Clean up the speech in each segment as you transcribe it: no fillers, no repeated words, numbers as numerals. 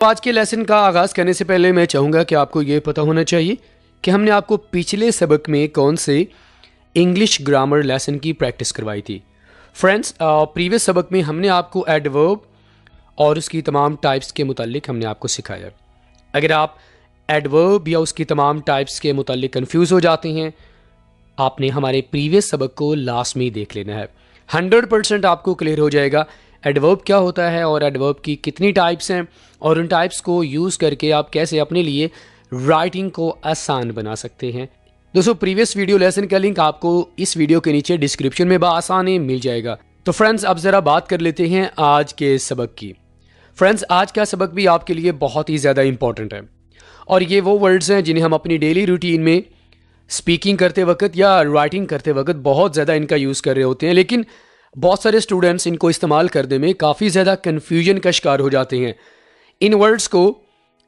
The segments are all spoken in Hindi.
आज के लेसन का आगाज़ करने से पहले मैं चाहूँगा कि आपको ये पता होना चाहिए कि हमने आपको पिछले सबक में कौन से इंग्लिश ग्रामर लेसन की प्रैक्टिस करवाई थी। फ्रेंड्स, प्रीवियस सबक में हमने आपको एडवर्ब और उसकी तमाम टाइप्स के मुतालिक हमने आपको सिखाया। अगर आप एडवर्ब या उसकी तमाम टाइप्स के मुतालिक कंफ्यूज हो जाते हैं, आपने हमारे प्रीवियस सबक को लास्ट में ही देख लेना है। 100% आपको क्लियर हो जाएगा एडवर्ब क्या होता है और एडवर्ब की कितनी टाइप्स हैं और उन टाइप्स को यूज़ करके आप कैसे अपने लिए राइटिंग को आसान बना सकते हैं। दोस्तों, प्रीवियस वीडियो लेसन का लिंक आपको इस वीडियो के नीचे डिस्क्रिप्शन में बआसानी मिल जाएगा। तो फ्रेंड्स, अब ज़रा बात कर लेते हैं आज के सबक की। फ्रेंड्स, आज का सबक भी आपके लिए बहुत ही ज़्यादा इंपॉर्टेंट है और ये वो वर्ड्स हैं जिन्हें हम अपनी डेली रूटीन में स्पीकिंग करते वक्त या राइटिंग करते वक्त बहुत ज़्यादा इनका यूज़ कर रहे होते हैं, लेकिन बहुत सारे स्टूडेंट्स इनको इस्तेमाल करने में काफ़ी ज़्यादा कन्फ्यूजन का शिकार हो जाते हैं। इन वर्ड्स को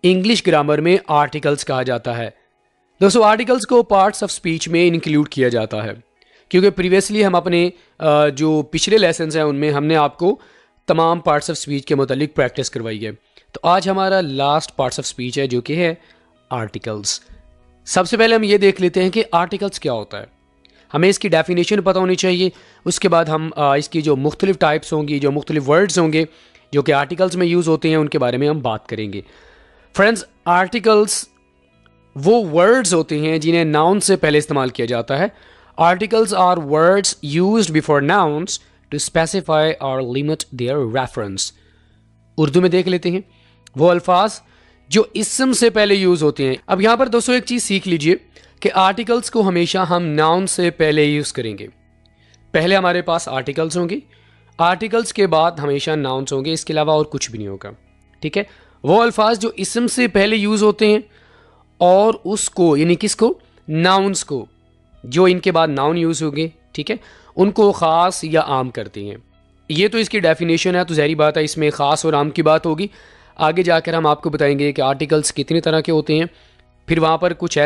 इंग्लिश ग्रामर में आर्टिकल्स कहा जाता है। दोस्तों, आर्टिकल्स को पार्ट्स ऑफ स्पीच में इंक्लूड किया जाता है क्योंकि प्रीवियसली हम अपने जो पिछले लेसन्स हैं उनमें हमने आपको तमाम पार्ट्स ऑफ स्पीच के मुतालिक प्रैक्टिस करवाई है। तो आज हमारा लास्ट पार्ट्स ऑफ स्पीच है जो कि है आर्टिकल्स। सबसे पहले हम ये देख लेते हैं कि आर्टिकल्स क्या होता है। हमें इसकी डेफिनेशन पता होनी चाहिए। उसके बाद हम इसकी जो मुख्तलिफ टाइप्स होंगी, जो मुख्तलिफ वर्ड्स होंगे जो कि आर्टिकल्स में यूज़ होते हैं, उनके बारे में हम बात करेंगे। फ्रेंड्स, आर्टिकल्स वो वर्ड्स होते हैं जिन्हें नाउन से पहले इस्तेमाल किया जाता है। Articles are words used before nouns to specify और लिमिट देयर रेफरेंस। उर्दू में देख लेते हैं वो अल्फाज जो इसम से पहले यूज़ होते हैं। अब यहाँ पर दोस्तों एक चीज़ सीख लीजिए कि आर्टिकल्स को हमेशा हम नाउन से पहले यूज़ करेंगे। पहले हमारे पास आर्टिकल्स होंगे, आर्टिकल्स के बाद हमेशा नाउन्स होंगे, इसके अलावा और कुछ भी नहीं होगा। ठीक है, वो अल्फाज जो इसम से पहले यूज़ होते हैं और उसको यानी किसको, नाउन्स को, जो इनके बाद नाउन यूज़ होंगे, ठीक है, उनको ख़ास या आम करते हैं। ये तो इसकी डेफिनेशन है, तो ज़ाहिर बात है इसमें ख़ास और आम की बात होगी। आगे जाकर हम आपको बताएंगे कि आर्टिकल्स कितने तरह के होते हैं। फिर वहाँ पर कुछ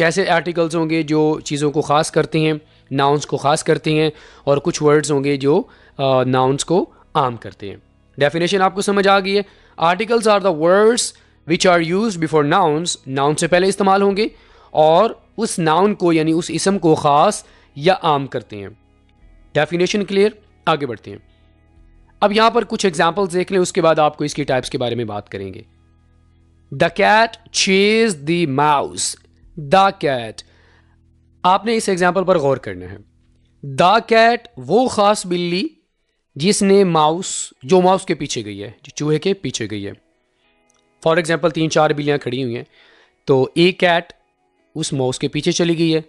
ऐसे आर्टिकल्स होंगे जो चीज़ों को ख़ास करते हैं, नाउन्स को ख़ास करते हैं, और कुछ वर्ड्स होंगे जो नाउन्स को आम करते हैं। डेफिनेशन आपको समझ आ गई है। Articles are the words which are used before nouns. Noun से पहले इस्तेमाल होंगे और उस नाउन को यानी उस इसम को ख़ास या आम करते हैं। Definition clear? आगे बढ़ते हैं। अब यहाँ पर कुछ एग्जाम्पल्स देख लें, उसके बाद आपको इसकी टाइप्स के बारे में बात करेंगे। The cat chase the mouse. The cat, आपने इस एग्जाम्पल पर गौर करना है। द कैट वो खास बिल्ली जिसने जो माउस के पीछे गई है, जो चूहे के पीछे गई है। फॉर एग्जाम्पल 3-4 बिल्लियां खड़ी हुई हैं, तो एक कैट उस माउस के पीछे चली गई है।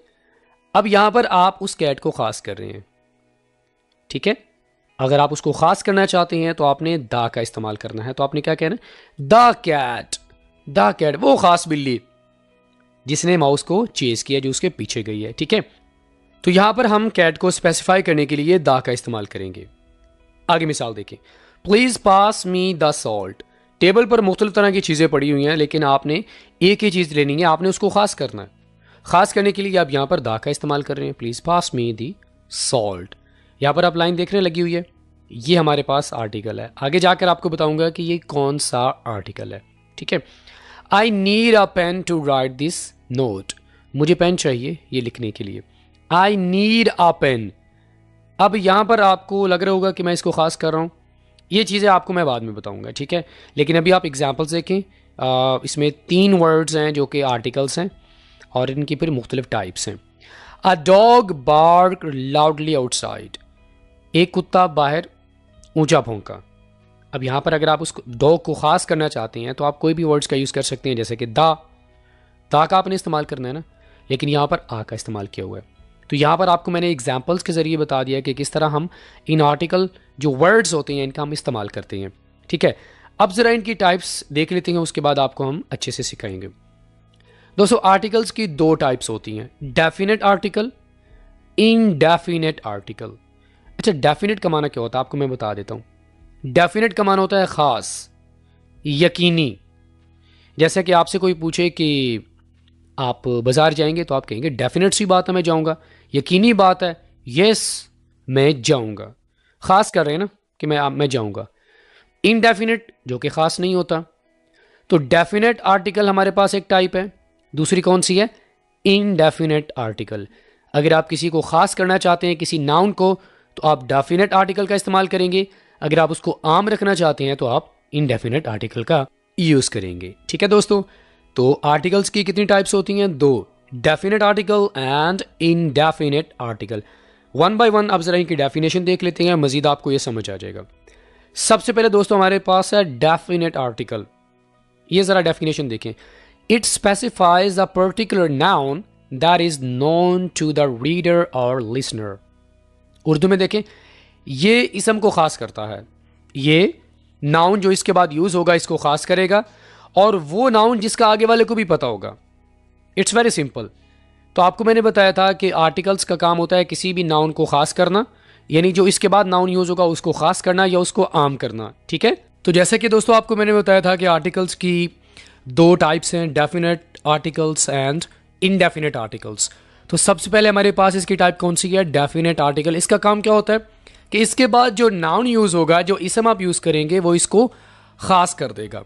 अब यहां पर आप उस कैट को खास कर रहे हैं, ठीक है। अगर आप उसको खास करना चाहते हैं तो आपने द का इस्तेमाल करना है। तो आपने क्या कहना है, द कैट वो खास बिल्ली जिसने माउस को चेज किया, जो उसके पीछे गई है, ठीक है। तो यहां पर हम कैट को स्पेसिफाई करने के लिए द का इस्तेमाल करेंगे। आगे मिसाल देखें, please pass me the salt. Table पर मुख्तलिफ तरह की चीज़ें पड़ी हुई हैं, लेकिन आपने एक ही चीज़ लेनी है, आपने उसको खास करना है। खास करने के लिए आप यहां पर द का इस्तेमाल कर रहे हैं, please pass me the salt. यहां पर आप लाइन देखने लगी हुई है, ये हमारे पास आर्टिकल है। आगे जाकर आपको बताऊंगा कि ये कौन सा आर्टिकल है, ठीक है। I need a pen to write this note. मुझे पेन चाहिए ये लिखने के लिए। I need a pen. अब यहां पर आपको लग रहा होगा कि मैं इसको खास कर रहा हूं, ये चीज़ें आपको मैं बाद में बताऊंगा, ठीक है। लेकिन अभी आप एग्जाम्पल्स देखें। इसमें 3 वर्ड्स हैं जो कि आर्टिकल्स हैं और इनकी फिर मुख्तलिफ टाइप्स हैं। A dog bark loudly outside. एक कुत्ता बाहर ऊंचा भौंका। अब यहाँ पर अगर आप उस डॉग को खास करना चाहते हैं तो आप कोई भी वर्ड्स का यूज़ कर सकते हैं, जैसे कि द का आपने इस्तेमाल करना है ना, लेकिन यहाँ पर आ का इस्तेमाल किया हुआ है। तो यहाँ पर आपको मैंने एग्जाम्पल्स के ज़रिए बता दिया कि किस तरह हम इन आर्टिकल जो वर्ड्स होते हैं इनका हम इस्तेमाल करते हैं, ठीक है। अब ज़रा इनकी टाइप्स देख लेते हैं, उसके बाद आपको हम अच्छे से सिखाएंगे। दोस्तों, आर्टिकल्स की 2 टाइप्स होती हैं, डेफिनेट आर्टिकल, इनडेफिनेट आर्टिकल। अच्छा, डेफिनेट का माना क्या होता है आपको मैं बता देता हूँ। डेफिनेट का माना होता है खास, यकीनी। जैसे कि आपसे कोई पूछे कि आप बाजार जाएंगे तो आप कहेंगे डेफिनेट सी बात है मैं जाऊंगा, यकीनी बात है, यस मैं जाऊंगा। खास कर रहे हैं ना कि मैं जाऊंगा। इनडेफिनेट जो कि ख़ास नहीं होता। तो डेफिनेट आर्टिकल हमारे पास एक टाइप है, दूसरी कौन सी है? Indefinite article. अगर आप किसी को ख़ास करना चाहते हैं, किसी नाउन को, तो आप डेफिनेट आर्टिकल का इस्तेमाल करेंगे। अगर आप उसको आम रखना चाहते हैं तो आप इनडेफिनेट आर्टिकल का यूज़ करेंगे। ठीक है दोस्तों, तो आर्टिकल्स की कितनी टाइप्स होती हैं? दो, definite article and indefinite article. One by one अब ज़रा इनकी डेफिनेशन देख लेते हैं, मज़ीद आपको ये समझ आ जाएगा। सबसे पहले दोस्तों हमारे पास है डेफिनेट आर्टिकल। ये ज़रा डेफिनेशन देखें। It specifies a particular noun that is known to the reader और लिसनर। उर्दू में देखें, ये इसम को ख़ास करता है। ये नाउन जो इसके बाद यूज़ होगा इसको ख़ास करेगा, और वो नाउन जिसका आगे वाले को भी पता होगा। It's very simple. तो आपको मैंने बताया था कि आर्टिकल्स का काम होता है किसी भी नाउन को ख़ास करना, यानी जो इसके बाद नाउन यूज़ होगा उसको ख़ास करना या उसको आम करना। ठीक है, तो जैसे कि दोस्तों आपको मैंने बताया था कि आर्टिकल्स की दो टाइप्स हैं, definite articles and indefinite articles. तो सबसे पहले हमारे पास इसकी टाइप कौन सी है? Definite article. इसका काम क्या होता है कि इसके बाद जो नाउन यूज़ होगा, जो इसम आप यूज़ करेंगे, वो इसको ख़ास कर देगा।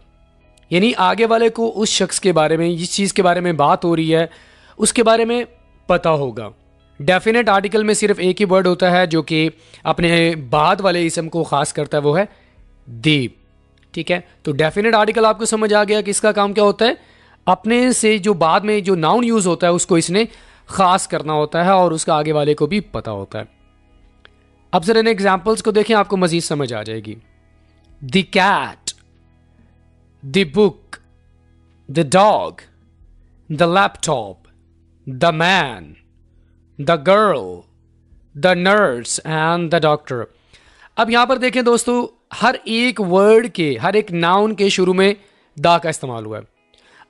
यानी आगे वाले को उस शख्स के बारे में, जिस चीज़ के बारे में बात हो रही है, उसके बारे में पता होगा। डेफिनेट आर्टिकल में सिर्फ एक ही वर्ड होता है जो कि अपने बाद वाले इसम को ख़ास करता है, वो है दी। ठीक है, तो डेफिनेट आर्टिकल आपको समझ आ गया कि इसका काम क्या होता है? अपने से जो बाद में जो नाउन यूज़ होता है उसको इसने ख़ास करना होता है और उसका आगे वाले को भी पता होता है। अब जरा इन एग्जाम्पल्स को देखें, आपको मज़ीद समझ आ जाएगी। The cat, the book, the dog, the laptop, the man, the girl, the nurse and the doctor. अब यहां पर देखें दोस्तों, हर एक वर्ड के, हर एक नाउन के शुरू में दा का इस्तेमाल हुआ है।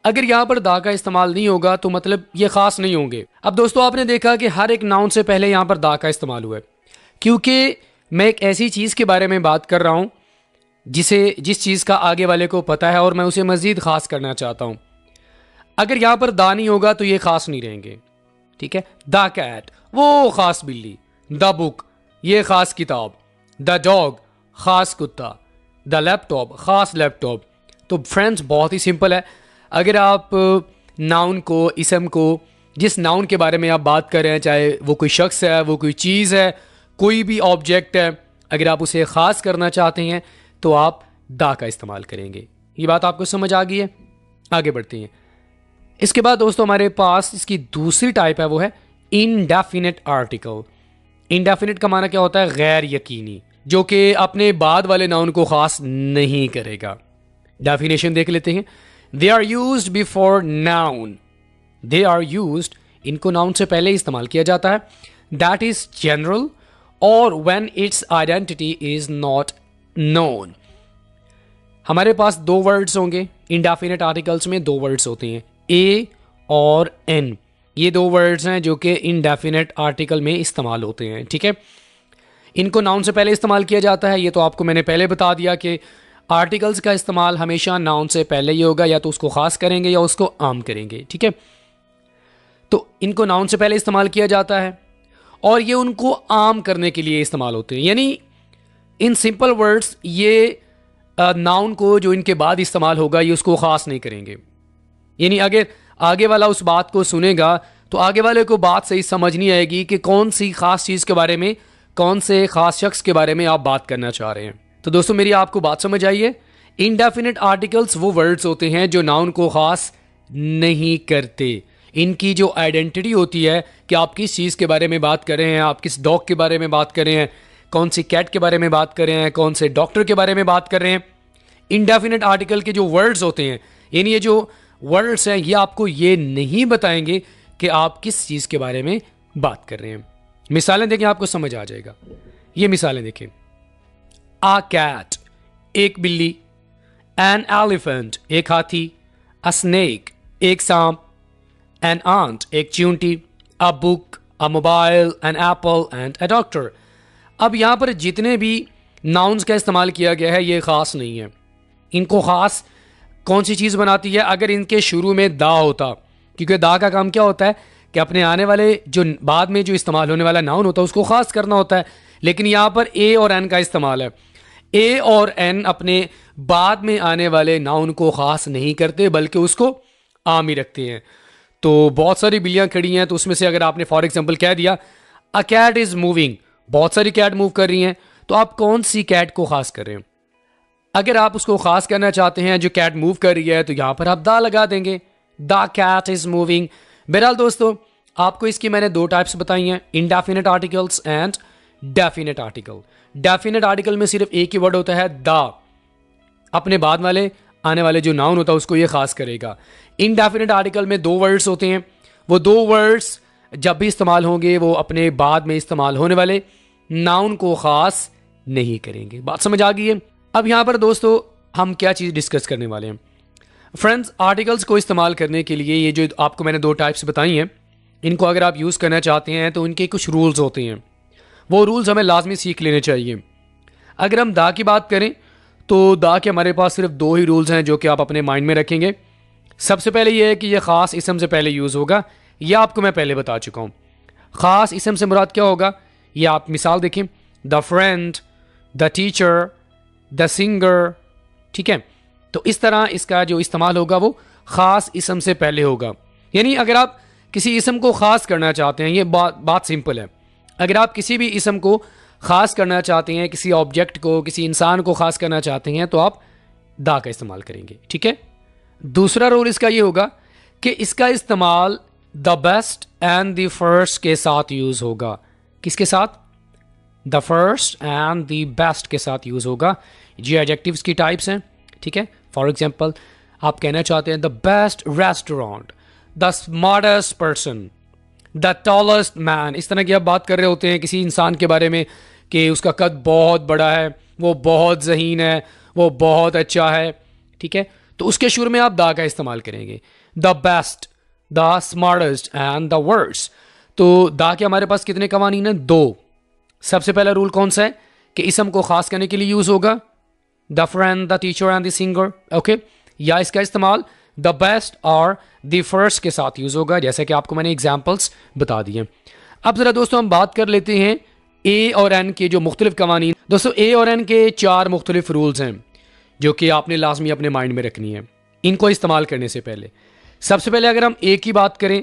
अगर यहां पर दा का इस्तेमाल नहीं होगा तो मतलब ये खास नहीं होंगे। अब दोस्तों आपने देखा कि हर एक नाउन से पहले यहां पर दा का इस्तेमाल हुआ है, क्योंकि मैं एक ऐसी चीज़ के बारे में बात कर रहा हूं जिस चीज़ का आगे वाले को पता है और मैं उसे मज़ीद ख़ास करना चाहता हूं। अगर यहां पर दा नहीं होगा तो ये ख़ास नहीं रहेंगे। ठीक है, द कैट वो ख़ास बिल्ली, द बुक ये ख़ास किताब, द डॉग ख़ास कुत्ता, द लैपटॉप ख़ास लैपटॉप। तो फ्रेंड्स बहुत ही सिंपल है। अगर आप नाउन को, इसम को, जिस नाउन के बारे में आप बात कर रहे हैं, चाहे वो कोई शख्स है, वो कोई चीज़ है, कोई भी ऑब्जेक्ट है, अगर आप उसे ख़ास करना चाहते हैं तो आप दा का इस्तेमाल करेंगे। ये बात आपको समझ आ गई है? आगे बढ़ते हैं। इसके बाद दोस्तों हमारे पास इसकी दूसरी टाइप है, वो है इनडेफिनेट आर्टिकल। इनडेफिनेट का माना क्या होता है? गैर यकीनी, जो कि अपने बाद वाले नाउन को ख़ास नहीं करेगा। डेफिनेशन देख लेते हैं। They are used before noun, they are used, इनको नाउन से पहले इस्तेमाल किया जाता है। दैट इज जनरल और when its identity is not known. हमारे पास दो वर्ड्स होंगे इनडेफिनेट आर्टिकल्स में, दो वर्ड्स होते हैं ए और एन। ये दो वर्ड्स हैं जो कि इनडेफिनेट आर्टिकल में इस्तेमाल होते हैं। ठीक है, इनको नाउन से पहले इस्तेमाल किया जाता है। ये तो आपको मैंने पहले बता दिया कि आर्टिकल्स का इस्तेमाल हमेशा नाउन से पहले ही होगा, या तो उसको ख़ास करेंगे या उसको आम करेंगे। ठीक है, तो इनको नाउन से पहले इस्तेमाल किया जाता है और ये उनको आम करने के लिए इस्तेमाल होते हैं। यानी इन सिंपल वर्ड्स ये नाउन को जो इनके बाद इस्तेमाल होगा ये उसको ख़ास नहीं करेंगे। यानी अगर आगे वाला उस बात को सुनेगा तो आगे वाले को बात सही समझ नहीं आएगी कि कौन सी ख़ास चीज़ के बारे में, कौन से ख़ास शख्स के बारे में आप बात करना चाह रहे हैं। तो दोस्तों मेरी आपको बात समझ आई है? इनडेफिनेट आर्टिकल्स वो वर्ड्स होते हैं जो नाउन को ख़ास नहीं करते। इनकी जो आइडेंटिटी होती है कि आप किस चीज़ के बारे में बात कर रहे हैं, आप किस डॉग के बारे में बात कर रहे हैं, कौन सी कैट के बारे में बात कर रहे हैं, कौन से डॉक्टर के बारे में बात कर रहे हैं। इनडेफिनेट आर्टिकल के जो वर्ड्स होते हैं, यानी ये जो वर्ड्स हैं, ये आपको ये नहीं बताएंगे कि आप किस चीज़ के बारे में बात कर रहे हैं। मिसालें देखें, आपको समझ आ जाएगा। ये मिसालें देखें। आ कैट एक बिल्ली, एन एलिफेंट एक हाथी, अ स्नेक एक सांप, एन आंट एक चींटी, a book, a mobile, an apple and a doctor. अब यहाँ पर जितने भी नाउन्स का इस्तेमाल किया गया है ये ख़ास नहीं है। इनको ख़ास कौन सी चीज़ बनाती है? अगर इनके शुरू में दा होता, क्योंकि दा का काम क्या होता है कि अपने आने वाले जो बाद में जो इस्तेमाल होने वाला नाउन होता है उसको ख़ास करना होता है। लेकिन यहाँ पर ए और एन का इस्तेमाल है। ए और एन अपने बाद में आने वाले नाउन को ख़ास नहीं करते बल्कि उसको आम ही रखते हैं। तो बहुत सारी बिल्लियाँ खड़ी हैं, तो उसमें से अगर आपने फॉर एग्जांपल कह दिया अ कैट इज़ मूविंग, बहुत सारी कैट मूव कर रही हैं, तो आप कौन सी कैट को ख़ास कर रहे हैं? अगर आप उसको ख़ास करना चाहते हैं जो कैट मूव कर रही है, तो यहाँ पर आप द लगा देंगे, द कैट इज़ मूविंग। बहरहाल दोस्तों, आपको इसकी मैंने दो टाइप्स बताई हैं, indefinite articles and definite article. Definite article में सिर्फ एक ही वर्ड होता है द, अपने बाद वाले आने वाले जो नाउन होता है उसको ये खास करेगा। इनडेफिनेट आर्टिकल में दो वर्ड्स होते हैं, वो दो वर्ड्स जब भी इस्तेमाल होंगे वो अपने बाद में इस्तेमाल होने वाले नाउन को खास नहीं करेंगे। बात समझ आ गई है? अब यहाँ पर दोस्तों हम क्या चीज़ डिस्कस करने वाले हैं। फ्रेंड्स, आर्टिकल्स को इस्तेमाल करने के लिए ये जो आपको मैंने दो टाइप्स बताई हैं, इनको अगर आप यूज़ करना चाहते हैं तो इनके कुछ रूल्स होते हैं, वो रूल्स हमें लाजमी सीख लेने चाहिए। अगर हम दा की बात करें तो दा के हमारे पास सिर्फ दो ही रूल्स हैं जो कि आप अपने माइंड में रखेंगे। सबसे पहले ये है कि ये ख़ास इसम से पहले यूज़ होगा, यह आपको मैं पहले बता चुका हूँ। ख़ास इसम से मुराद क्या होगा, ये आप मिसाल देखें, the friend, the teacher, the singer, ठीक है। तो इस तरह इसका जो इस्तेमाल होगा वो ख़ास इसम से पहले होगा। यानी अगर आप किसी इसम को ख़ास करना चाहते हैं, ये बात सिंपल है। अगर आप किसी भी इसम को ख़ास करना चाहते हैं, किसी ऑब्जेक्ट को, किसी इंसान को ख़ास करना चाहते हैं, तो आप दा का इस्तेमाल करेंगे, ठीक है। दूसरा रूल इसका ये होगा कि इसका इस्तेमाल the best and the first के साथ यूज़ होगा। किसके साथ? The first and the best के साथ यूज़ होगा। जी एडजेक्टिव्स की टाइप्स हैं, ठीक है। फॉर एग्जाम्पल आप कहना चाहते हैं the best restaurant, the smartest person, the tallest man. इस तरह की आप बात कर रहे होते हैं किसी इंसान के बारे में कि उसका कद बहुत बड़ा है, वो बहुत ज़हीन है, वो बहुत अच्छा है, ठीक है। तो उसके शुरू में आप द का इस्तेमाल करेंगे, the best, the smartest and the worst. तो द के हमारे पास कितने कवानीन हैं? दो। सबसे पहला रूल कौन सा है कि इसम को ख़ास करने के लिए यूज़ होगा the friend, the teacher and the singer, okay. या इसका इस्तेमाल द बेस्ट और द फर्स्ट के साथ यूज़ होगा, जैसे कि आपको मैंने एग्जाम्पल्स बता दिए। अब ज़रा दोस्तों हम बात कर लेते हैं ए और एन के जो मुख्तलिफ कवानीन। दोस्तों ए और एन के चार मुख्तलिफ रूल्स हैं जो कि आपने लाजमी अपने माइंड में रखनी है इनको इस्तेमाल करने से पहले। सबसे पहले अगर हम ए की बात करें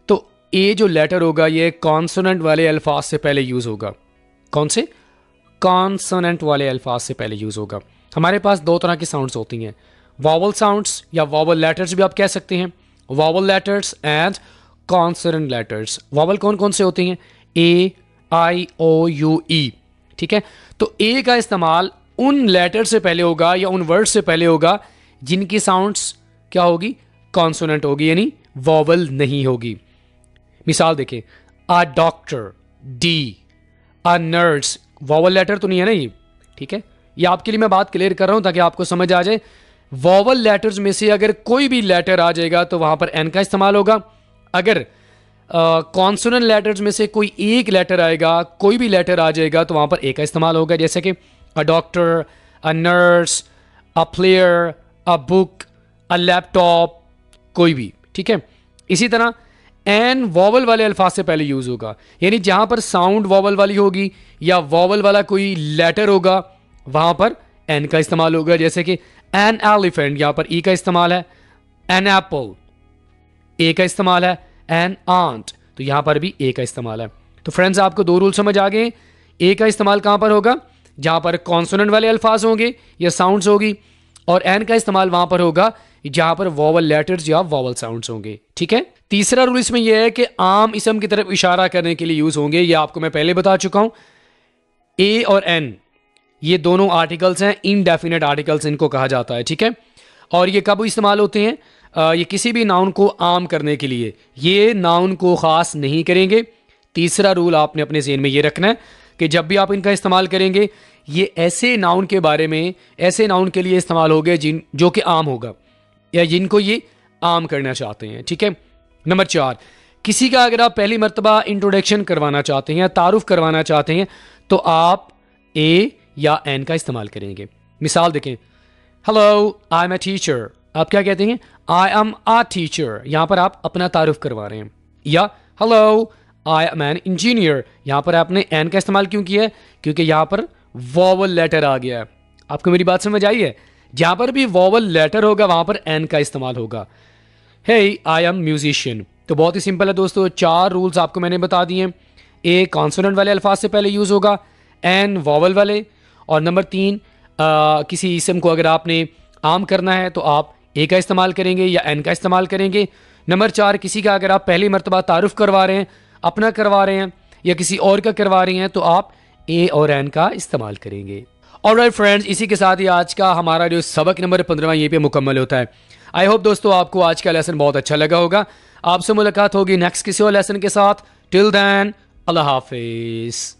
तो ए जो लेटर होगा ये कॉन्सोनेंट वाले अल्फाज से पहले यूज़ होगा। कौन से? कॉन्सोनेंट वाले अल्फाज से पहले यूज़ होगा। हमारे पास दो तरह की साउंड्स होती हैं, वॉवल साउंड्स या वॉवल लेटर्स भी आप कह सकते हैं, vowel letters and consonant letters. Vowel कौन कौन से होते हैं? ए, आई, ओ, यू, ई, ठीक है। तो ए का इस्तेमाल उन लेटर से पहले होगा या उन वर्ड से पहले होगा जिनकी साउंड्स क्या होगी? कॉन्सोनेंट होगी, यानी वॉवल नहीं होगी। मिसाल देखें, a doctor, D, a nurse, vowel letter तो नहीं है ना ये, ठीक है। ये आपके लिए मैं बात क्लियर कर रहा हूं ताकि आपको समझ आ जाए। वॉवल लेटर्स में से अगर कोई भी लेटर आ जाएगा तो वहां पर एन का इस्तेमाल होगा। अगर कॉन्सोनेंट लेटर्स में से कोई एक लेटर आएगा, कोई भी लेटर आ जाएगा तो वहां पर ए का इस्तेमाल होगा, जैसे कि a doctor, a nurse, a player, a book, a laptop, कोई भी, ठीक है। इसी तरह एन वॉवल वाले अल्फाज से पहले यूज़ होगा, यानी जहां पर साउंड वॉवल वाली होगी या वॉवल वाला कोई लेटर होगा वहां पर एन का इस्तेमाल होगा, जैसे कि एन एलिफेंट, यहां पर ई का इस्तेमाल है। एन एप्पल, ए का इस्तेमाल है। एन आंट, तो यहां पर भी ए का इस्तेमाल है। तो फ्रेंड्स आपको दो रूल समझ आ गए। ए का इस्तेमाल कहां पर होगा? जहां पर कॉन्सोनेंट वाले अल्फाज होंगे या साउंड्स होगी, और एन का इस्तेमाल वहां पर होगा जहां पर वॉवल लेटर्स या वॉवल साउंड्स होंगे, ठीक है। तीसरा रूल इसमें यह है कि आम इसम की तरफ इशारा करने के लिए यूज होंगे, यह आपको मैं पहले बता चुका हूं। ए और एन ये दोनों आर्टिकल्स हैं, इनडेफिनेट आर्टिकल्स इनको कहा जाता है, ठीक है। और ये कब इस्तेमाल होते हैं? ये किसी भी नाउन को आम करने के लिए, ये नाउन को ख़ास नहीं करेंगे। तीसरा रूल आपने अपने ज़हन में ये रखना है कि जब भी आप इनका इस्तेमाल करेंगे ये ऐसे नाउन के बारे में, ऐसे नाउन के लिए इस्तेमाल होगे जो कि आम होगा या जिनको ये आम करना चाहते हैं, ठीक है। नंबर 4, किसी का अगर आप पहली मर्तबा इंट्रोडक्शन करवाना चाहते हैं या तारुफ करवाना चाहते हैं तो आप ए या एन का इस्तेमाल करेंगे। मिसाल देखें, hello I am a teacher, आप क्या कहते हैं? आई एम अ टीचर, यहां पर आप अपना तारुफ करवा रहे हैं। या hello I M an engineer, यहां पर आपने एन का इस्तेमाल क्यों किया है? क्योंकि यहां पर वॉवल लेटर आ गया है। आपको मेरी बात समझ आई है? जहाँ पर भी वॉवल लेटर होगा वहाँ पर एन का इस्तेमाल होगा। हे आई एम म्यूजिशियन, तो बहुत ही सिंपल है दोस्तों, 4 रूल्स आपको मैंने बता दिए। ए कॉन्सोनेंट वाले अल्फाज से पहले यूज़ होगा, एन वॉवल वाले, और नंबर 3 किसी इसम को अगर आपने आम करना है तो आप ए का इस्तेमाल करेंगे या एन का इस्तेमाल करेंगे। नंबर 4 किसी का अगर आप पहली मरतबा तारुफ करवा रहे हैं, अपना करवा रहे हैं या किसी और का करवा रहे हैं, तो आप ए और एन का इस्तेमाल करेंगे। ऑलराइट फ्रेंड्स, इसी के साथ ही आज का हमारा जो सबक नंबर 15 यहीं पे मुकम्मल होता है। आई होप दोस्तों आपको आज का लेसन बहुत अच्छा लगा होगा। आपसे मुलाकात होगी नेक्स्ट किसी और लेसन के साथ। टिल देन, अल्लाह हाफिज़।